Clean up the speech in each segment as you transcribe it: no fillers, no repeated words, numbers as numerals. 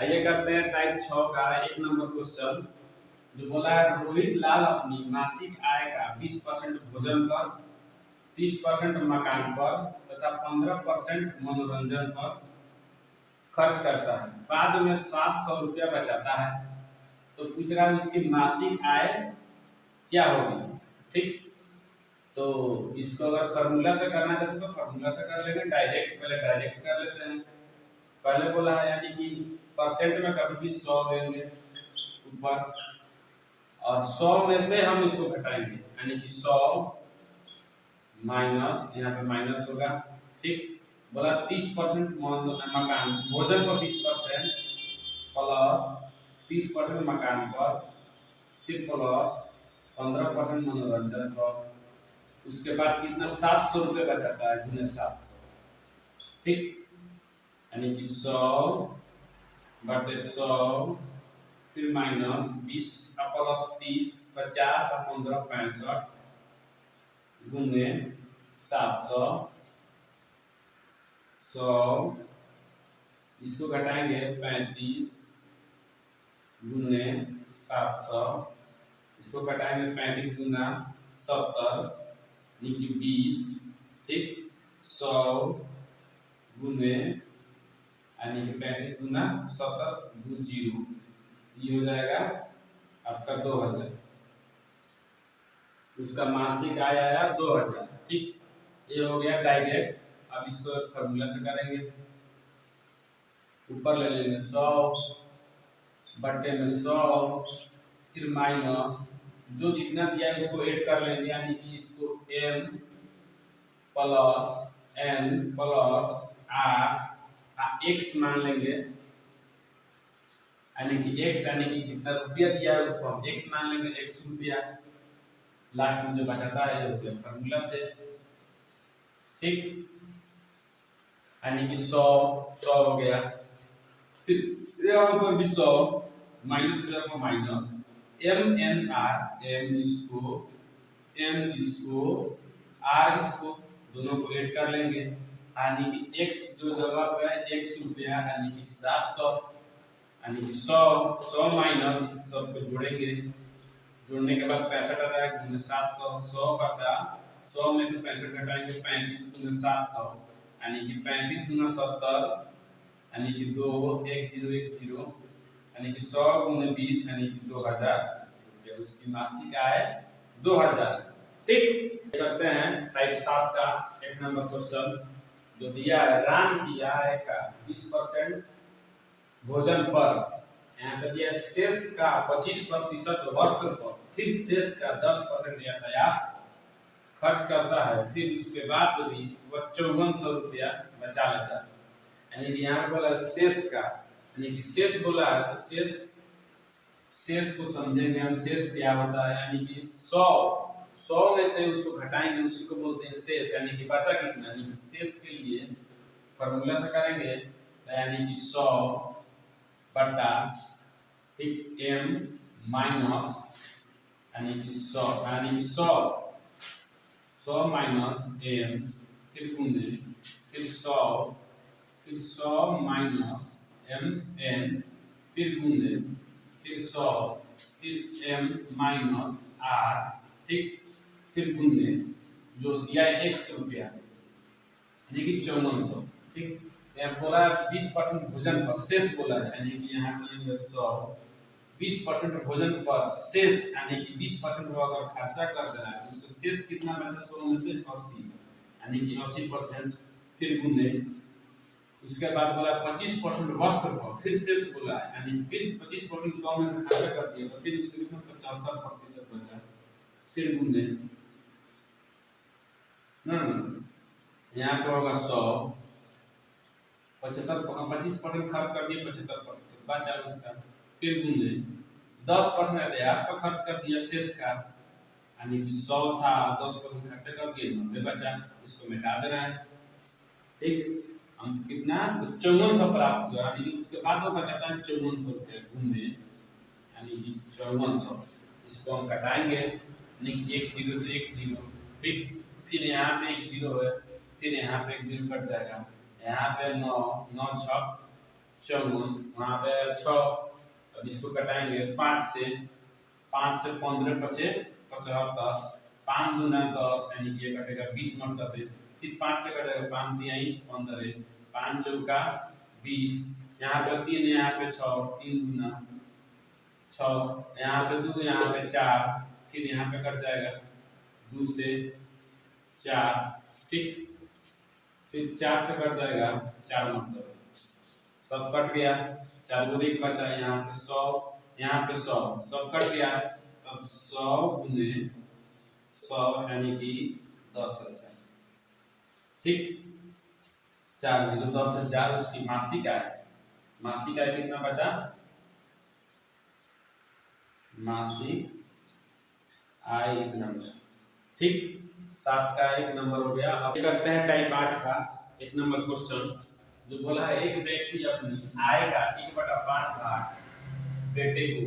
आइए करते हैं टाइप 6 का 1 नंबर क्वेश्चन। जो बोला है रोहित लाल अपनी मासिक आय का 20% भोजन पर, 30% मकान पर तथा 15% मनोरंजन पर खर्च करता है। बाद में 700 रुपया बचाता है। तो पूछ रहा है उसकी मासिक आय क्या होगी। ठीक, तो इसको अगर फॉर्मूला से करना चाहते तो फॉर्मूला से कर लेंगे, पहले डायरेक्ट कर लेते हैं। पहले बोला है यानी कि परसेंट में कभी भी 100 लेंगे ऊपर, और 100 में से हम इसको घटाएंगे यानी कि 100 माइनस, यहाँ पे माइनस होगा। ठीक, बोला 30% मकान भोजन पर 20% प्लस 30% मकान पर, फिर प्लस 15% मनोरंजन पर। उसके बाद कितना 700 रुपये बचाता है, गुने 700। ठीक, यानी कि 100/100 फिर माइनस 20 प्लस 30 50 और 15 65 गुने 700 100, इसको घटाएंगे 35 गुने 700, इसको घटाएंगे 35 गुना 70 यानी कि 20। ठीक, 100 गुने यानी कि 35 गुना 70 गुना 0, ये हो जाएगा आपका 2000। उसका मासिक आय आया 2000। ठीक, ये हो गया डायरेक्ट। अब इसको फॉर्मूला से करेंगे, ऊपर ले लेंगे 100 बटे में 100 फिर माइनस जो जितना दिया है इसको ऐड कर लेंगे, यानी कि इसको m plus n plus r x मान लेंगे, यानी कि x यानी कि कितना रुपया दिया है उसको हम x मान लेंगे, x रुपया। लास्ट में जो बचाता है ये हो गया फॉर्मूला से। ठीक, यानी कि 100 हो गया, फिर यहाँ पर भी 100 माइनस की जगह minus m n r, m इसको r इसको दोनों को ऐड कर लेंगे, यानी कि x जो जगह पे है x रुपया यानी कि 700, यानी कि 100 माइनस इस सब को जोड़ेंगे, जोड़ने के बाद 65 आ जाएगा गुने 700। 100 बटा 100 में से 65 घटाएंगे 35 गुने 700, यानी कि 35 गुना 70 यानी कि 2 1 0 1 0, यानी कि 100 गुने 20 यानी कि 2000 रुपये उसकी मासिक आय 2000। ठीक, करते हैं टाइप 7 का 1 नंबर क्वेश्चन। जो दिया है राम की आय का 20% भोजन पर, यहाँ पे दिया शेष का 25% वस्त्र पर, फिर शेष का 10% यातायात खर्च करता है, फिर इसके बाद भी वह 5400 रुपया बचा लेता है। यानी कि यहाँ बोला शेष का, यानी कि शेष बोला है तो शेष को समझेंगे हम। शेष क्या होता है, यानी कि 100 में से उसको घटाएंगे, उसी को बोलते हैं शेष। यानी कि बचा कितना, यानी कि शेष के लिए फॉर्मूला से करेंगे, यानी कि 100 बटा ठीक m माइनस यानी कि 100 माइनस m फिर गुने फिर 100 माइनस m n फिर गुने फिर 100 फिर m माइनस r, ठीक, फिर गुने जो दिया है x रुपया यानी कि 5400। ठीक, यहाँ बोला 20% भोजन पर शेष बोला है, यानी कि यहाँ पे 100 20% भोजन पर शेष यानी कि 20% वो अगर खर्चा कर दे रहा है तो उसको शेष कितना बचा, 100 में से 80 यानी कि 80%, फिर गुने उसके बाद बोला 25% वस्त्र पर, फिर शेष बोला है यानी फिर 25% 100 में से खर्चा कर दिया तो फिर उसको कितना 75% बचा, फिर गुने ना यहाँ पे होगा 100 25% खर्च कर दिए 75% बचा उसका, फिर गुने 10% यातायात पर खर्च कर दिया शेष का, यानी कि 100 था 10% खर्चा कर दिए 90 बचा, इसको मिटा दे रहा है। ठीक, हम कितना तो 5400 प्राप्त हुआ, यानी कि उसके बाद वो बचाता है 5400 रुपये गुने यानी कि 5400, इसको हम घटाएंगे यानी कि 1 0 से 1 0। ठीक, फिर यहाँ पे 1 0 है, फिर यहाँ पे 1 0 कट जाएगा, यहाँ पे 9 9 6 54, वहाँ पे 6। अब इसको कटाएंगे 5 से 15 बचे 75, 5 दूना 10 यानी कि ये कटेगा 20 मरतबे। फिर 5 से कटेगा 5 तिहाई 15, 5 चौका 20, यहाँ पे 3 यहाँ पे 6, 3 दूना 6, यहाँ पे 2 यहाँ पे 4, फिर यहाँ पे कट जाएगा 2 से 4, ठीक। फिर 4 से कट जाएगा 4 मतलब सब कट गया, 4 गुने 1 बचा, यहाँ पे 100, यहाँ पे 100, सब कट गया। अब 100 गुने 100 यानी कि 10,000, ठीक। 4 जीरो 10,000 उसकी मासिक आय। मासिक आय कितना बचा? मासिक आय 1 नंबर, ठीक। 7 का 1 नंबर हो गया। अब करते हैं टाइप 8 का 1 नंबर क्वेश्चन, जो बोला है एक व्यक्ति अपनी आय का 1/5 भाग बेटे को,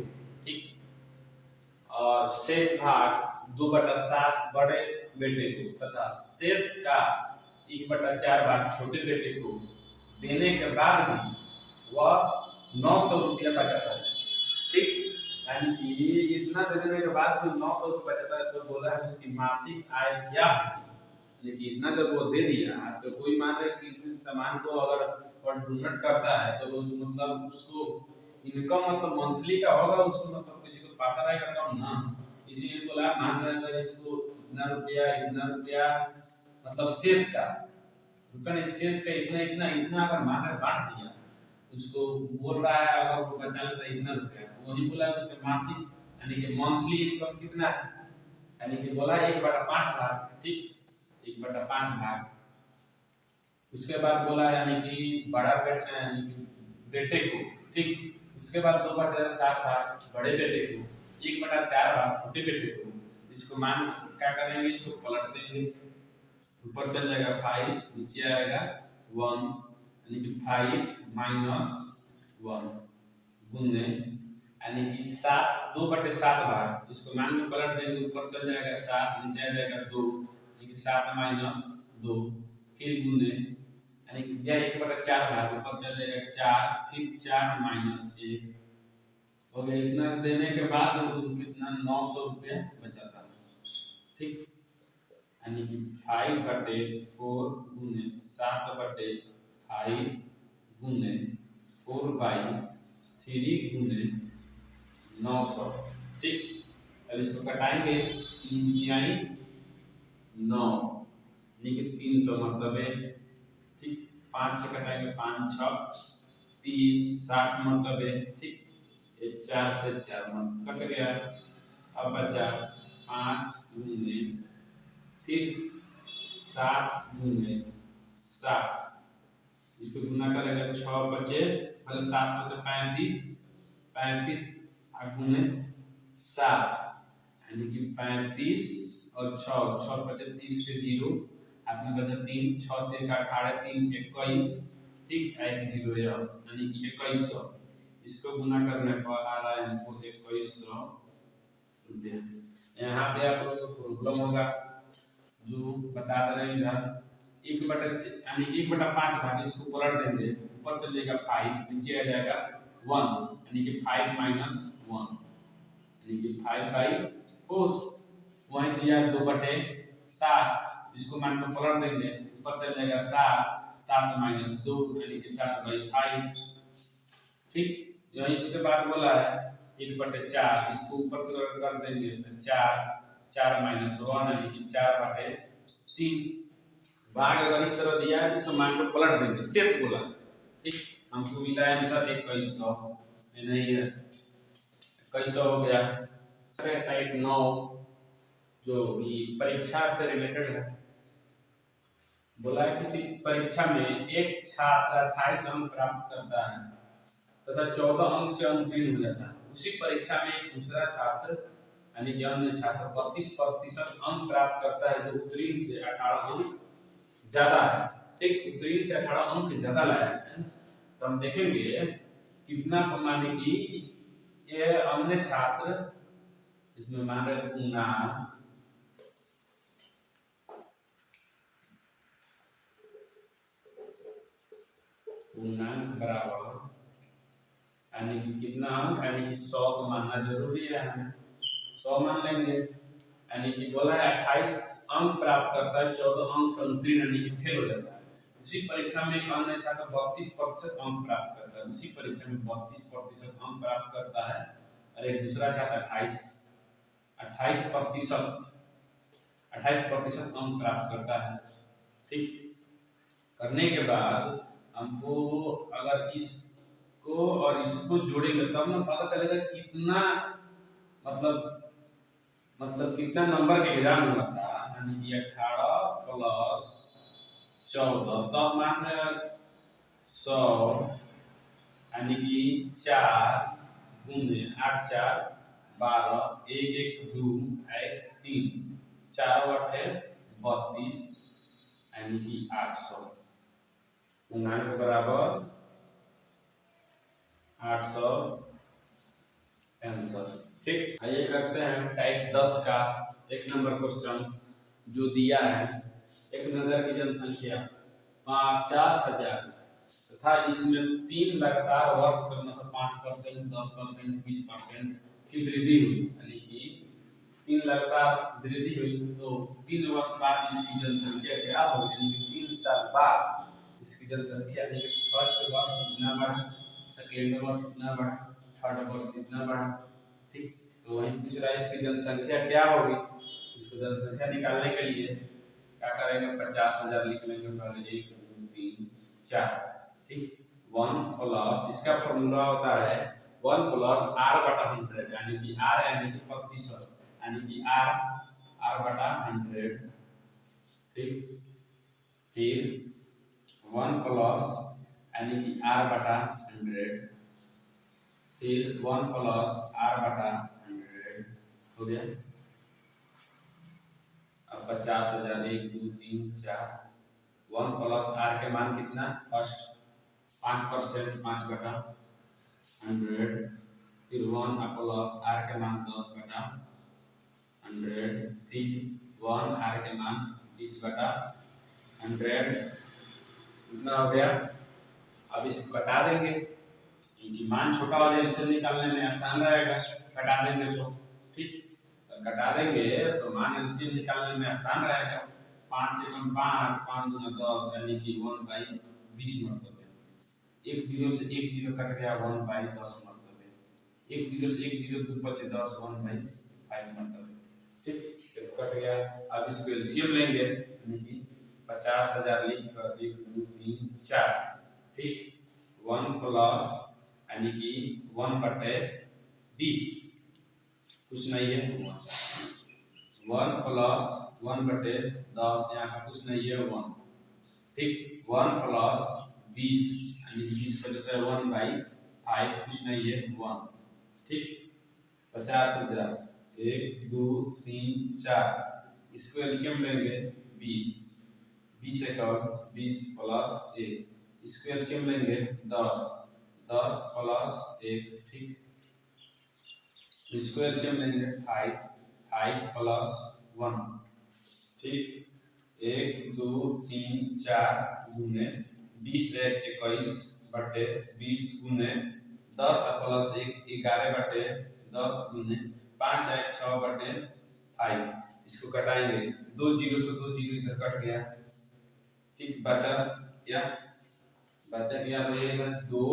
ठीक, और शेष भाग 2/7 बड़े बेटे को तथा शेष का 1/4 भाग छोटे बेटे को देने के बाद भी वह 900 रुपया बचाता है, ठीक। यानी कि इतना देने के बाद भी 900 रुपया बचाता है, तो बोला है उसकी मासिक आय क्या है। लेकिन इतना जब वो दे दिया तो कोई मान रहे कि सामान को अगर और डोनेट करता है तो उस मतलब उसको इनकम मतलब मंथली का होगा, उसको मतलब किसी को पता रहेगा कम ना। इसीलिए बोला मान रहे अगर इसको इतना रुपया मतलब शेष का रुपया शेष का इतना इतना इतना अगर मान रहे बांट दिया, उसको बोल रहा है अगर वो बचा लेता है इतना रुपया, वही बोला उसके मासिक यानी कि मंथली इनकम कितना है, यानी कि बोला 1/5 भाग, ठीक, 1/5 भाग। उसके बाद बोला यानी कि बड़ा बेटा यानी कि बेटे को, ठीक। उसके बाद 2/7 भाग बड़े बेटे को, 1/4 भाग छोटे बेटे को। इसको मान क्या करेंगे, इसको पलट देंगे, ऊपर चल जाएगा 5, नीचे आएगा 1, यानी कि 5 माइनस 1 गुने यानी कि 7 2/7 भाग, इसको मान में पलट देंगे, ऊपर चल जाएगा 7, नीचे आ जाएगा 2, यानी कि 7 माइनस 2, फिर गुने यानी कि यह 1/4 भाग, ऊपर चल जाएगा 4, फिर 4 माइनस 1 हो गया। इतना देने के बाद कितना 900 रुपये बचा था, ठीक। यानी कि 5/4 गुने 7/5 गुने 4/3 गुने 900, ठीक। अब इसको कटाएंगे 3 तिहाई 9 यानी कि 300 मतलब है, ठीक। 5 से कटाएंगे 5 6 30 60 मतलब है, ठीक। ये 4 से 4 मतलब कट गया। अब बचा 5 गुने फिर 7 गुने 7, इसको गुना करेंगे 6 बचे मतलब 7 बचे 35, 35 गुने 7 यानी कि 35 और 6 6 बचे 30 पे 0, हाथ में बचा 3, 6 3 का 18 3 21, ठीक, एक 0 यानी कि 2100। इसको गुना करने पर आ रहा है हमको 2100 रुपया। यहाँ पे आप लोगों को प्रॉब्लम होगा जो बता दे रहे हैं इधर 1/, यानी 1/5 भाग, इसको पलट देंगे, ऊपर चल जाएगा 5, नीचे आ जाएगा 1, यानी कि 5 माइनस 1 यानी कि 5/4, वही दिया 2/7, इसको मान को पलट देंगे, ऊपर चल जाएगा 7, 7 माइनस 2 यानी कि 7/5, ठीक। यही इसके बाद बोला है 1/4, इसको ऊपर कर देंगे तो 4, 4 माइनस 1 यानी कि 4/3। भाग अगर इस तरह दिया है तो इसको मान को पलट देंगे, शेष बोला, ठीक। हमको मिला है आंसर 2100, नहीं है 2100 हो गया। टाइप 9 जो ये परीक्षा से रिलेटेड है, बोला है किसी परीक्षा में एक छात्र 28 अंक प्राप्त करता है तथा 14 अंक से उत्तीर्ण हो जाता है। उसी परीक्षा में एक दूसरा छात्र यानी कि अन्य छात्र 32% अंक प्राप्त करता है, जो उत्तीर्ण से 18 अंक ज्यादा है, ठीक। उत्तीर्ण से 18 अंक ज्यादा लाया है, तो हम देखेंगे कितना माने कि ये अन्य छात्र, इसमें मान रहे पूर्णांक बराबर यानी कि कितना अंक, यानी कि 100 को मानना जरूरी है, हमें 100 मान लेंगे। यानी कि बोला है 28 अंक प्राप्त करता है, 14 अंक से उत्तीर्ण यानी कि फेल हो जाता है। उसी परीक्षा में एक अन्य छात्र 32% अंक प्राप्त करता है, उसी परीक्षा में 32% अंक प्राप्त करता है, और एक दूसरा छात्र 28% अंक प्राप्त करता है। ठीक, करने के बाद हमको अगर इसको और इसको जोड़ेंगे तब ना पता चलेगा कितना, मतलब कितना नंबर के एग्जाम हुआ था। यानी कि 18 प्लस 14 तब मान रहे 100, यानी कि 4 गुने 8 4 12 1 1 2 1 3 4 8 32, यानी कि 800 पूर्णांक बराबर 865। ठीक, आइए करते हैं टाइप 10 का 1 नंबर क्वेश्चन जो दिया है। एक नगर की जनसंख्या 50,000 तथा इसमें 3 लगातार वर्ष क्रम से 5%, 10%, 20% की वृद्धि हुई, यानी कि 3 लगातार वृद्धि हुई, तो 3 वर्ष बाद इसकी जनसंख्या क्या होगी, यानी कि 3 साल बाद इसकी जनसंख्या, यानी कि फर्स्ट वर्ष इतना बढ़ा, सेकेंड वर्ष इतना बढ़ा, थर्ड वर्ष इतना बढ़ा। ठीक, तो वही पूछ रहा है इसकी जनसंख्या क्या होगी। इसको जनसंख्या निकालने के लिए क्या करेंगे, 50,000 लिख लेंगे पहले, 1 2 3 4। ठीक, 1 प्लस इसका फॉर्मूला होता है 1 प्लस r बटा 100, यानी कि r यानी कि 25, यानी कि r बटा 100। ठीक, फिर 1 प्लस यानी कि r बटा 100, फिर 1 प्लस r बटा 100 हो गया। अब 50,000 1 2 3 4, 1 प्लस r के मान कितना, फर्स्ट 5%, 5 बटा 100, फिर 1 प्लस r के मान 10 बटा 100, फिर 1 r के मान 20 बटा 100, कितना हो गया। अब इसको कटा देंगे, क्योंकि मान छोटा हो जाए इसे निकालने में आसान रहेगा, कटा देंगे तो। ठीक, कटा देंगे तो मान एलसीएम निकालने में आसान रहेगा। 5 एकम 5, 5 दूना 10, यानी कि 1/20 मरतबे। एक जीरो से एक जीरो कट गया, 1/10 मरतबे। एक जीरो से एक जीरो 2 बचे 10, 1/5 मरतबे। ठीक, तो कट गया। अब इसको एलसीएम लेंगे, यानी कि 50,000 लिख कर 1 2 3 4। ठीक, 1 प्लस यानी कि 1/20, कुछ नहीं है, 1 प्लस 1/10, यहाँ का कुछ नहीं है 1। ठीक, 1 प्लस 20 यानी कि 20 वजह से 1/5, कुछ नहीं है 1। ठीक, 50,000 1 2 3 4, इसको एलसीएम लेंगे 20, 20 एक और 20 प्लस 1, इसको एलसीएम लेंगे 10, 10 प्लस 1। ठीक, इसको एलसीएम लेंगे 5, 5 प्लस 1। ठीक, 1 2 3 4 गुने 20 1 21 बटे 20 गुने 10 प्लस 1 11 बटे 10 गुने 5 1 6 बटे 5। इसको कटाएंगे, 2 जीरो से 2 जीरो इधर कट गया। ठीक, बचा क्या, तो ये 2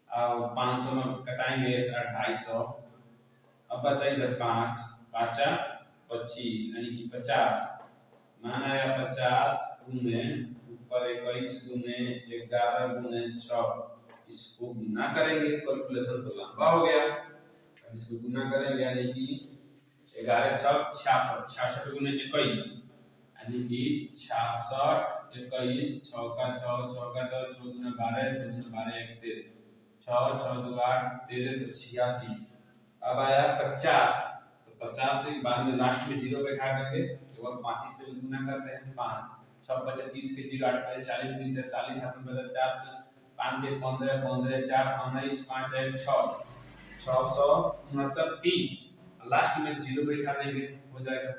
और 500 में कटाएंगे 250। अब बचा इधर 5, 5 25, यानी कि 50, मान आया 50 गुने ऊपर 21 गुने 11 गुने 6। इसको गुना करेंगे, कैलकुलेशन तो लंबा हो गया। अब इसको गुना करेंगे, यानी कि 11 6 66, 66 गुने 21, यानी कि 66 21 6 का 6 6 का 6 6 गुना 12, 6 गुना 12 1 13, 6 6 2 8 13 से 86। अब आया 50, तो 50 से बाद में लास्ट में जीरो बैठा देंगे, केवल 5 से गुना करते हैं, 5 6 25 30 के 0 8 40 दिन 43 हाथ में बदल 4 5 के 15 15 4 19 5 1 6 669 30, लास्ट में जीरो बैठा देंगे, हो जाएगा।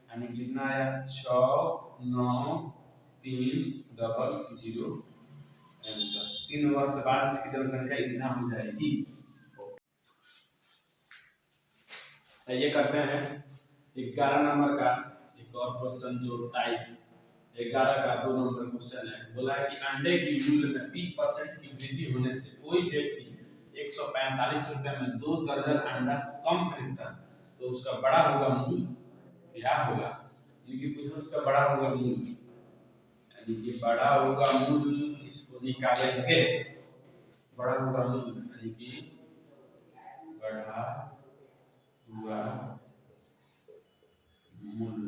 यानी कितना आया 6 9 3 0 0, आंसर 3 वर्ष बाद इसकी जनसंख्या इतना हो जाएगी। ये करते हैं 11 नंबर का एक और क्वेश्चन जो टाइप 11 का 2 नंबर क्वेश्चन है। बोला है कि अंडे की मूल्य में 20% की वृद्धि होने से कोई व्यक्ति 145 रुपए में 2 दर्जन अंडा कम खरीदता तो उसका बड़ा होगा मूल्य क्या होगा? क्योंकि कुछ उसका बड़ा होगा मूल्य, यानी कि बड़ा होगा मूल्य, इसको निकालेंगे। बड़ा होगा मूल्य यानी कि बड़ा हुआ मूल्य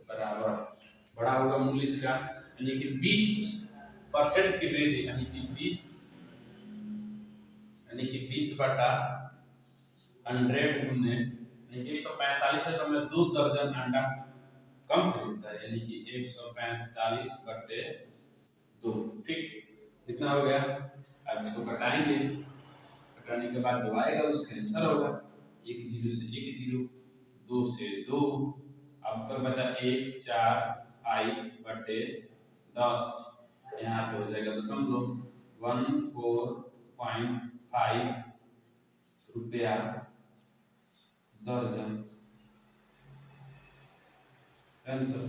बराबर बड़ा होगा मूल्य इसका यानी कि 20% की वृद्धि यानी कि 20 बटा 100 गुने यानी कि 145 रुपए में 2 दर्जन अंडा कम खरीदता है, यानी कि 145 बटे 2। ठीक, इतना हो गया। अब इसको घटाएंगे, घटाने के बाद जो आएगा उसका आंसर होगा 1 0 से 1 0, 2 से 2, अब पर बचा 1 4 i बटे 10, यहाँ पे हो जाएगा दशमलव 14.5 रुपया दर्जन आंसर।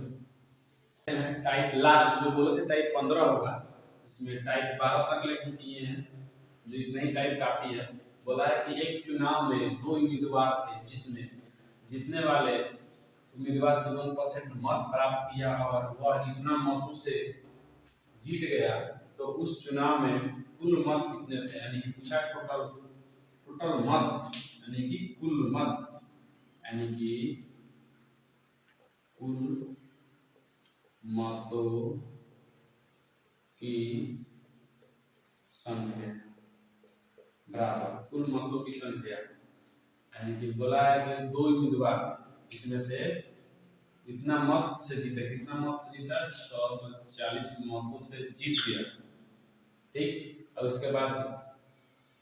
टाइप लास्ट जो बोले थे टाइप 15 होगा, इसमें टाइप 12 तक लेके किए हैं, जो इतना ही टाइप काफी है। बोला है कि एक चुनाव में 2 उम्मीदवार थे जिसमें जीतने वाले उम्मीदवार 54% मत प्राप्त किया और वह इतना मतों से जीत गया, तो उस चुनाव में कुल मत कितने थे? यानी कि पूछा टोटल मत यानी कि कुल मत यानी कि कुल मतों की संख्या बराबर कुल मतों की संख्या, यानी कि बोला है कि 2 उम्मीदवार इसमें से इतना मत से जीता, कितना मत से जीता? 640 मतों से जीत गया। ठीक, और उसके बाद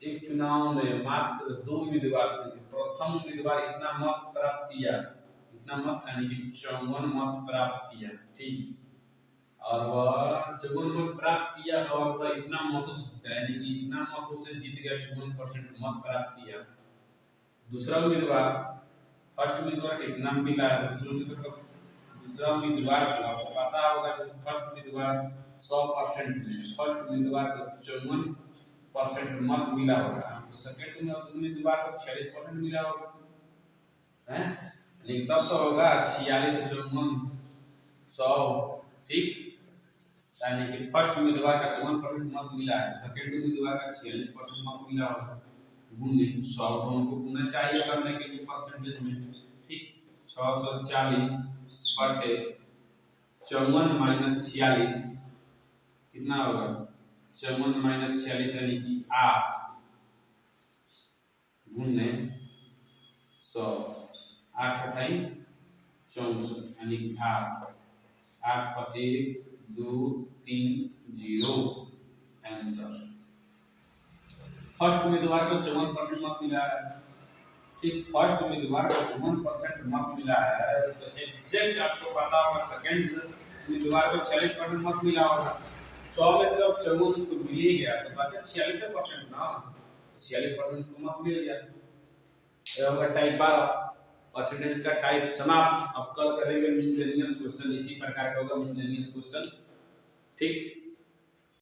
एक चुनाव में मात्र 2 उम्मीदवार थे, प्रथम उम्मीदवार इतना मत प्राप्त किया, इतना मत यानी कि 54 मत प्राप्त किया। ठीक, और वह 54 मत प्राप्त किया और वह इतना मतों से जीता, यानी कि इतना मतों से जीत गया, 54% मत प्राप्त किया। दूसरा उम्मीदवार फर्स्ट उम्मीदवार कितना मिला है? दूसरा उम्मीदवार को आपको पता होगा कि फर्स्ट उम्मीदवार 100% मिले, फर्स्ट उम्मीदवार को 54% मत मिला होगा, तो सेकंड उम्मीदवार को 46% मिला होगा, हैं? लेकिन तब तो होगा 46 से 54 100। ठीक, यानी कि फर्स्ट उम्मीदवार का 54% मत मिला है, सेकंड उम्मीदवार का 46% मत मिला होगा, गुने 100 को गुना चाहिए करने के लिए परसेंटेज में। ठीक, 640 बटे 54 माइनस 46 कितना होगा? 54 माइनस 46 यानी कि 8 गुने 100, 8 अठाई 64 यानी कि 8 पर 1 2 3 0 आंसर। फर्स्ट उम्मीदवार को 54% मत मिला है। ठीक, फर्स्ट उम्मीदवार को 54% मत मिला है, तो एग्जैक्ट आपको पता होगा सेकंड उम्मीदवार को 46% मत मिला होगा। 100 में जब 54 उसको मिल ही गया तो बचा 46% ना, 46% उसको मत मिल गया। ये होगा टाइप 12 परसेंटेज का टाइप समाप्त। अब कल करेंगे मिसलेनियस क्वेश्चन, इसी प्रकार का होगा मिसलेनियस क्वेश्चन। ठीक।